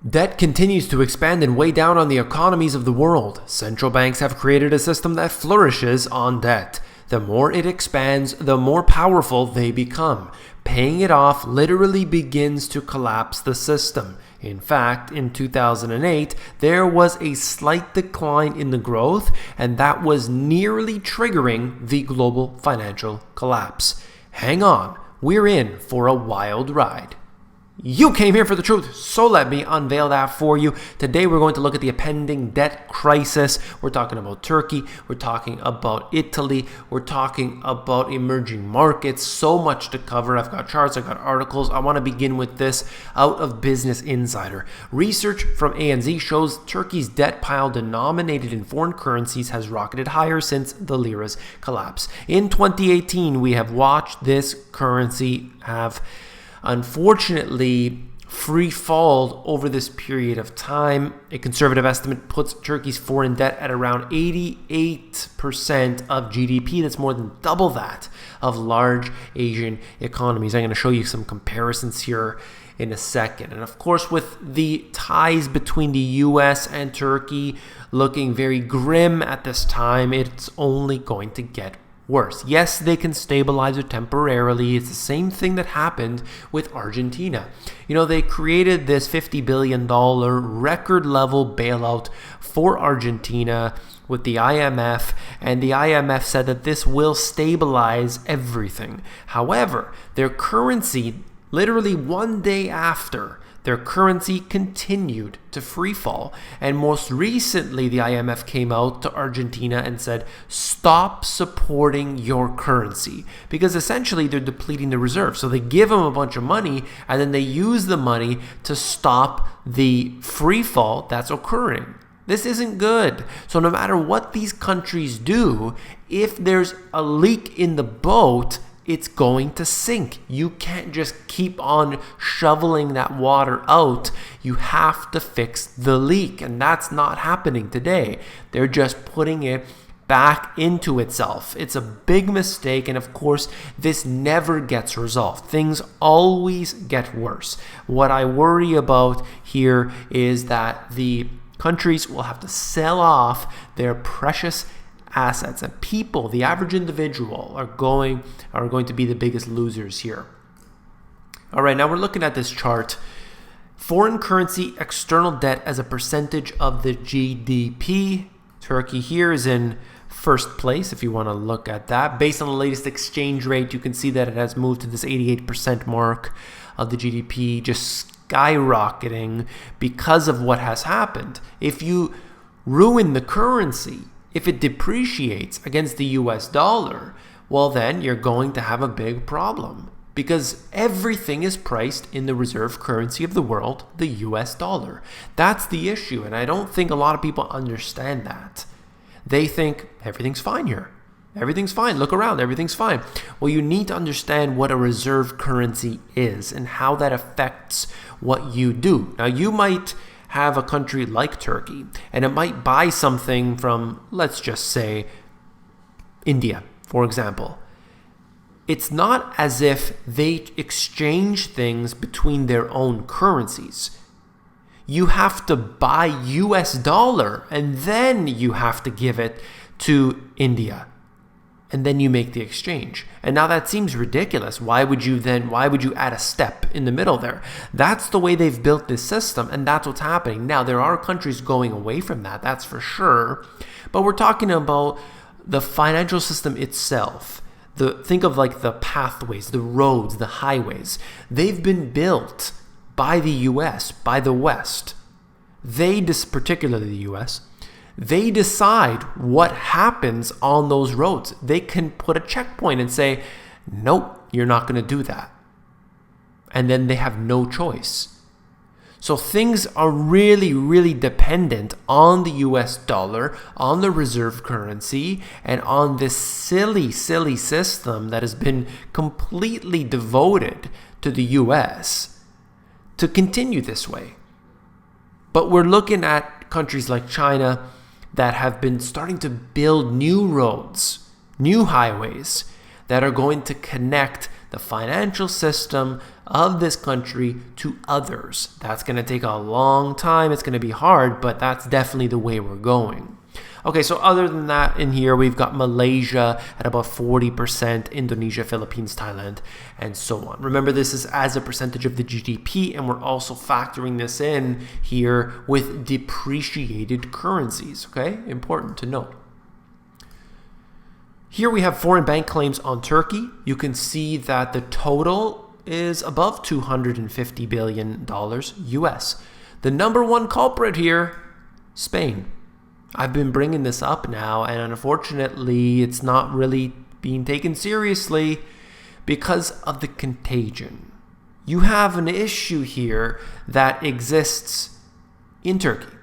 Debt continues to expand and weigh down on the economies of the world. Central banks have created a system that flourishes on debt. The more it expands, the more powerful they become. Paying it off literally begins to collapse the system. In fact, in 2008, there was a slight decline in the growth, and that was nearly triggering the global financial collapse. Hang on, we're in for a wild ride. You came here for the truth, so let me unveil that for you. Today we're going to look at the impending debt crisis. We're talking about Turkey, we're talking about Italy, we're talking about emerging markets. So much to cover. I've got charts, I've got articles. I want to begin with this out of Business Insider. Research from ANZ shows Turkey's debt pile denominated in foreign currencies has rocketed higher since the lira's collapse. In 2018, we have watched this currency have unfortunately free fall over this period of time. A conservative estimate puts Turkey's foreign debt at around 88% of GDP. That's more than double that of large Asian economies. I'm going to show you some comparisons here in a second. And of course, with the ties between the US and Turkey looking very grim at this time, it's only going to get worse. Yes, they can stabilize it temporarily. It's the same thing that happened with Argentina. They created this $50 billion record level bailout for Argentina with the IMF, and the IMF said that this will stabilize everything. However, their currency, literally one day after, their currency continued to free fall. And most recently, the IMF came out to Argentina and said, stop supporting your currency. Because essentially, they're depleting the reserves. So they give them a bunch of money, and then they use the money to stop the free fall that's occurring. This isn't good. So no matter what these countries do, if there's a leak in the boat, it's going to sink. You can't just keep on shoveling that water out. You have to fix the leak, and that's not happening today. They're just putting it back into itself. It's a big mistake, and of course, this never gets resolved. Things always get worse. What I worry about here is that the countries will have to sell off their precious assets, and people, the average individual, are going to be the biggest losers here. All right, now we're looking at this chart. Foreign currency external debt as a percentage of the GDP. Turkey here is in first place, if you want to look at that. Based on the latest exchange rate, you can see that it has moved to this 88% mark of the GDP, just skyrocketing because of what has happened. If you ruin the currency, if it depreciates against the US dollar, well then you're going to have a big problem, because everything is priced in the reserve currency of the world, the US dollar. That's the issue, and I don't think a lot of people understand that. They think everything's fine here. Everything's fine. Look around. Everything's fine. Well, you need to understand what a reserve currency is and how that affects what you do. Now, you might have a country like Turkey, and it might buy something from, let's just say, India, for example. It's not as if they exchange things between their own currencies. You have to buy US dollar, and then you have to give it to India. And then you make the exchange. And now that seems ridiculous. Why would you add a step in the middle there? That's the way they've built this system, and that's what's happening. Now, there are countries going away from that, that's for sure. But we're talking about the financial system itself. Think of like the pathways, the roads, the highways. They've been built by the US, by the West. Particularly the US, they decide what happens on those roads. They can put a checkpoint and say, nope, you're not going to do that. And then they have no choice. So things are really, really dependent on the US dollar, on the reserve currency, and on this silly, silly system that has been completely devoted to the US to continue this way. But we're looking at countries like China that have been starting to build new roads, new highways that are going to connect the financial system of this country to others. That's going to take a long time. It's going to be hard, but that's definitely the way we're going. Okay, so other than that, in here, we've got Malaysia at about 40%, Indonesia, Philippines, Thailand, and so on. Remember, this is as a percentage of the GDP, and we're also factoring this in here with depreciated currencies, okay? Important to note. Here we have foreign bank claims on Turkey. You can see that the total is above $250 billion US. The number one culprit here, Spain. I've been bringing this up now, and unfortunately, it's not really being taken seriously because of the contagion. You have an issue here that exists in Turkey.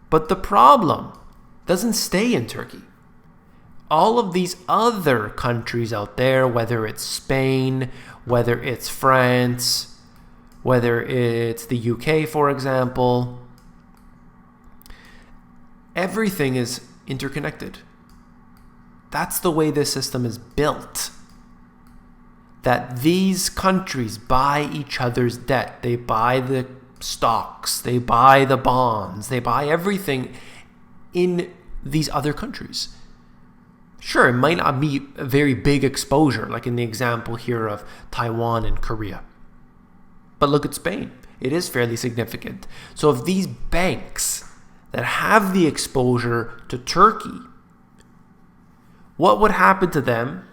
But the problem doesn't stay in Turkey. All of these other countries out there, whether it's Spain, whether it's France, whether it's the UK, for example, everything is interconnected. That's the way this system is built. That these countries buy each other's debt. They buy the stocks. They buy the bonds. They buy everything in these other countries. Sure, it might not be a very big exposure, like in the example here of Taiwan and Korea. But look at Spain. It is fairly significant. So if these banks that have the exposure to Turkey, what would happen to them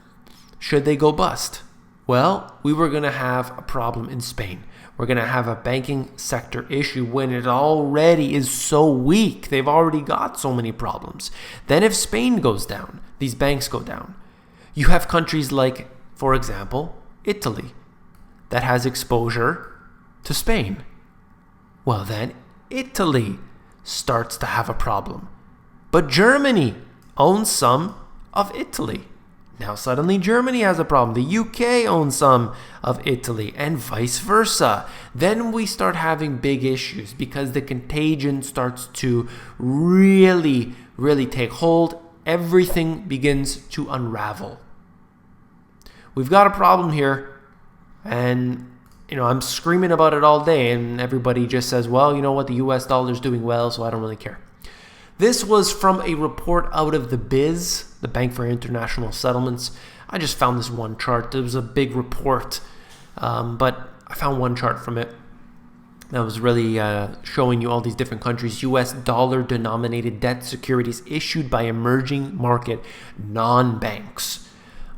should they go bust? Well, we were going to have a problem in Spain. We're going to have a banking sector issue when it already is so weak. They've already got so many problems. Then if Spain goes down, these banks go down. You have countries like, for example, Italy, that has exposure to Spain. Well, then Italy starts to have a problem. But Germany owns some of Italy. Now suddenly Germany has a problem. The UK owns some of Italy and vice versa. Then we start having big issues because the contagion starts to really take hold. Everything begins to unravel. We've got a problem here, and I'm screaming about it all day, and everybody just says, well, you know what, the US dollar's doing well, so I don't really care. This was from a report out of the BIS, the Bank for International Settlements. I just found this one chart. It was a big report, but I found one chart from it that was really showing you all these different countries' US dollar-denominated debt securities issued by emerging market non-banks.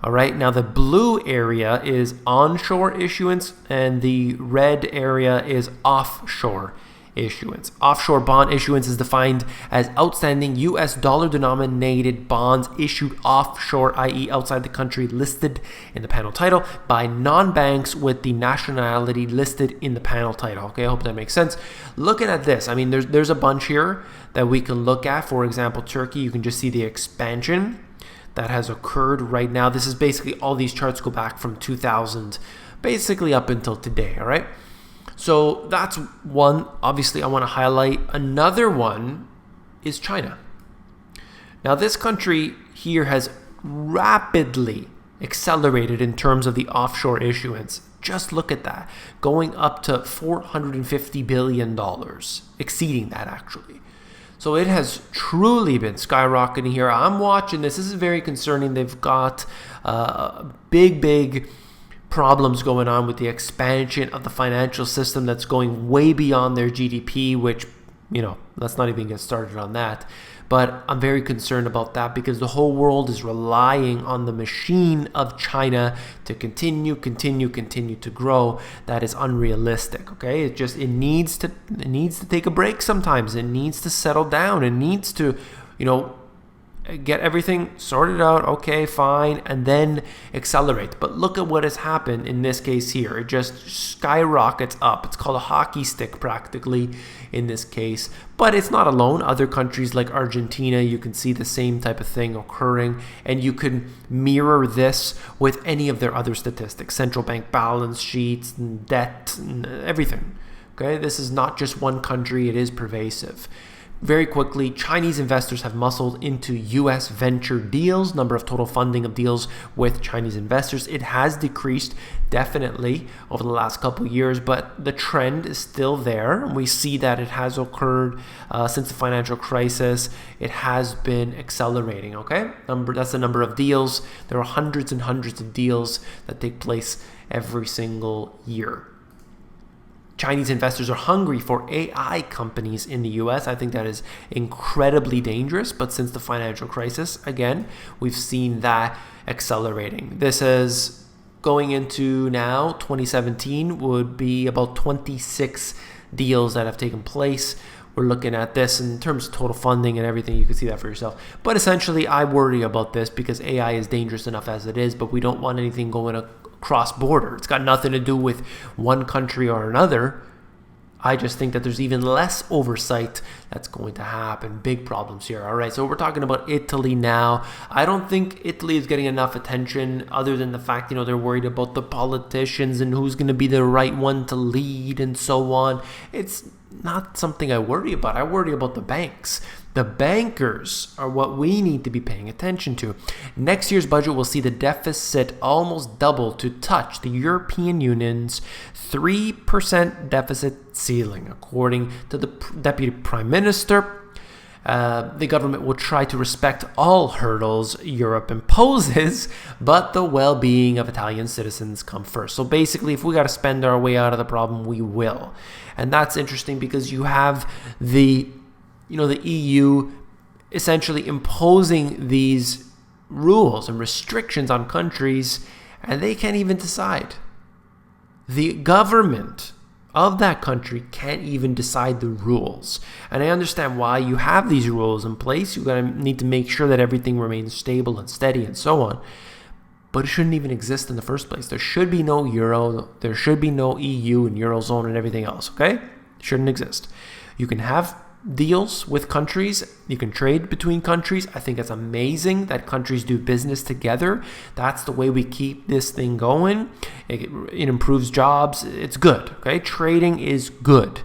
All right, now the blue area is onshore issuance, and the red area is offshore issuance. Offshore bond issuance is defined as outstanding US dollar-denominated bonds issued offshore, i.e. outside the country listed in the panel title, by non-banks with the nationality listed in the panel title. Okay, I hope that makes sense. Looking at this, I mean, there's a bunch here that we can look at. For example, Turkey, you can just see the expansion that has occurred right now. This is basically all these charts go back from 2000, basically up until today, all right? So that's one, obviously, I want to highlight. Another one is China. Now, this country here has rapidly accelerated in terms of the offshore issuance. Just look at that, going up to $450 billion, exceeding that actually. So it has truly been skyrocketing here. I'm watching this. This is very concerning. They've got big problems going on with the expansion of the financial system that's going way beyond their GDP, which, let's not even get started on that. But I'm very concerned about that because the whole world is relying on the machine of China to continue to grow. That is unrealistic, okay? It needs to take a break sometimes. It needs to settle down. It needs to, get everything sorted out, okay, fine, and then accelerate. But look at what has happened in this case here. It just skyrockets up. It's called a hockey stick practically in this case. But it's not alone. Other countries like Argentina, you can see the same type of thing occurring, and you can mirror this with any of their other statistics, central bank balance sheets, and debt, and everything. Okay, this is not just one country, it is pervasive. Very quickly, Chinese investors have muscled into US venture deals. Number of total funding of deals with Chinese investors. It has decreased definitely over the last couple of years, but the trend is still there. We see that it has occurred since the financial crisis. It has been accelerating, okay? That's the number of deals. There are hundreds and hundreds of deals that take place every single year. Chinese investors are hungry for AI companies in the US. I think that is incredibly dangerous. But since the financial crisis, again, we've seen that accelerating. This is going into now 2017 would be about 26 deals that have taken place. We're looking at this in terms of total funding and everything. You can see that for yourself. But essentially, I worry about this because AI is dangerous enough as it is, but we don't want anything going cross-border. It's got nothing to do with one country or another. I just think that there's even less oversight that's going to happen. Big problems here. All right, so we're talking about Italy now. I don't think Italy is getting enough attention other than the fact, they're worried about the politicians and who's going to be the right one to lead and so on. It's not something I worry about. I worry about the banks. The bankers are what we need to be paying attention to. Next year's budget will see the deficit almost double to touch the European Union's 3% deficit ceiling. According to the Deputy Prime Minister, the government will try to respect all hurdles Europe imposes, but the well-being of Italian citizens come first. So basically, if we got to spend our way out of the problem, we will. And that's interesting because you have the EU essentially imposing these rules and restrictions on countries, and they can't even decide. The government of that country can't even decide the rules. And I understand why you have these rules in place. You're going to need to make sure that everything remains stable and steady and so on. But it shouldn't even exist in the first place. There should be no euro. There should be no EU and Eurozone and everything else, okay? It shouldn't exist. You can have deals with countries. You can trade between countries. I think it's amazing that countries do business together. That's the way we keep this thing going. It improves jobs. It's good, okay? Trading is good.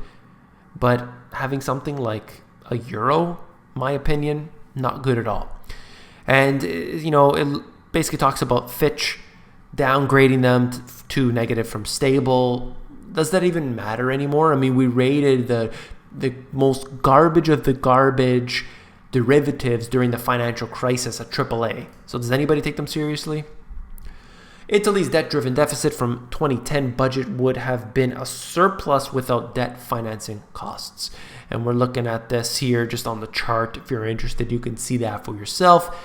But having something like a euro, my opinion, not good at all. And, it basically talks about Fitch downgrading them to negative from stable. Does that even matter anymore? I mean, we rated the most garbage of the garbage derivatives during the financial crisis at AAA. So does anybody take them seriously? Italy's debt-driven deficit from 2010 budget would have been a surplus without debt financing costs. And we're looking at this here just on the chart. If you're interested, you can see that for yourself.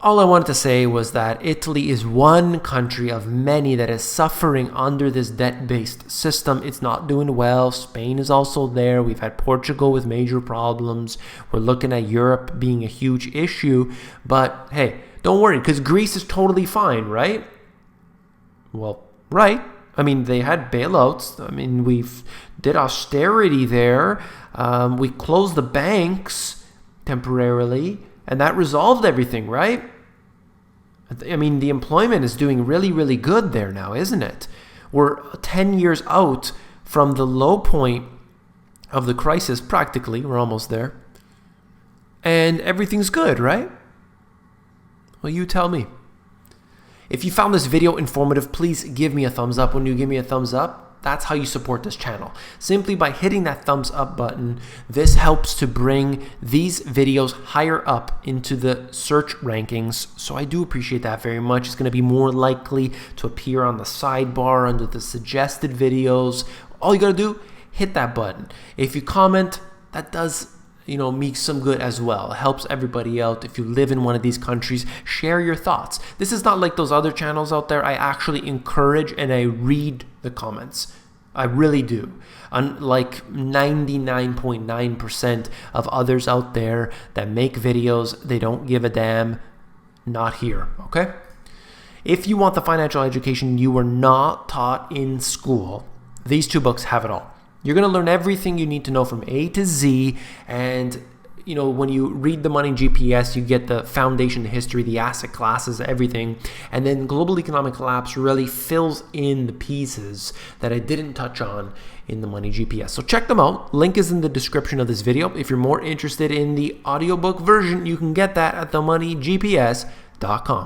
All I wanted to say was that Italy is one country of many that is suffering under this debt-based system. It's not doing well. Spain is also there. We've had Portugal with major problems. We're looking at Europe being a huge issue. But hey, don't worry, because Greece is totally fine, right? Well, right. I mean, they had bailouts. I mean, we've did austerity there. We closed the banks temporarily. And that resolved everything, right? I mean, the employment is doing really, really good there now, isn't it? We're 10 years out from the low point of the crisis, practically. We're almost there. And everything's good, right? Well, you tell me. If you found this video informative, please give me a thumbs up. When you give me a thumbs up, that's how you support this channel. Simply by hitting that thumbs up button, this helps to bring these videos higher up into the search rankings. So I do appreciate that very much. It's going to be more likely to appear on the sidebar under the suggested videos. All you got to do, hit that button. If you comment, that does me some good as well. It helps everybody out. If you live in one of these countries, share your thoughts. This is not like those other channels out there. I actually encourage and I read the comments. I really do. Unlike 99.9% of others out there that make videos, they don't give a damn. Not here, okay? If you want the financial education you were not taught in school, these two books have it all. You're going to learn everything you need to know from A to Z, and when you read the Money GPS, you get the foundation, the history, the asset classes, everything. And then global economic collapse really fills in the pieces that I didn't touch on in the Money GPS. So check them out. Link is in the description of this video. If you're more interested in the audiobook version, you can get that at themoneygps.com.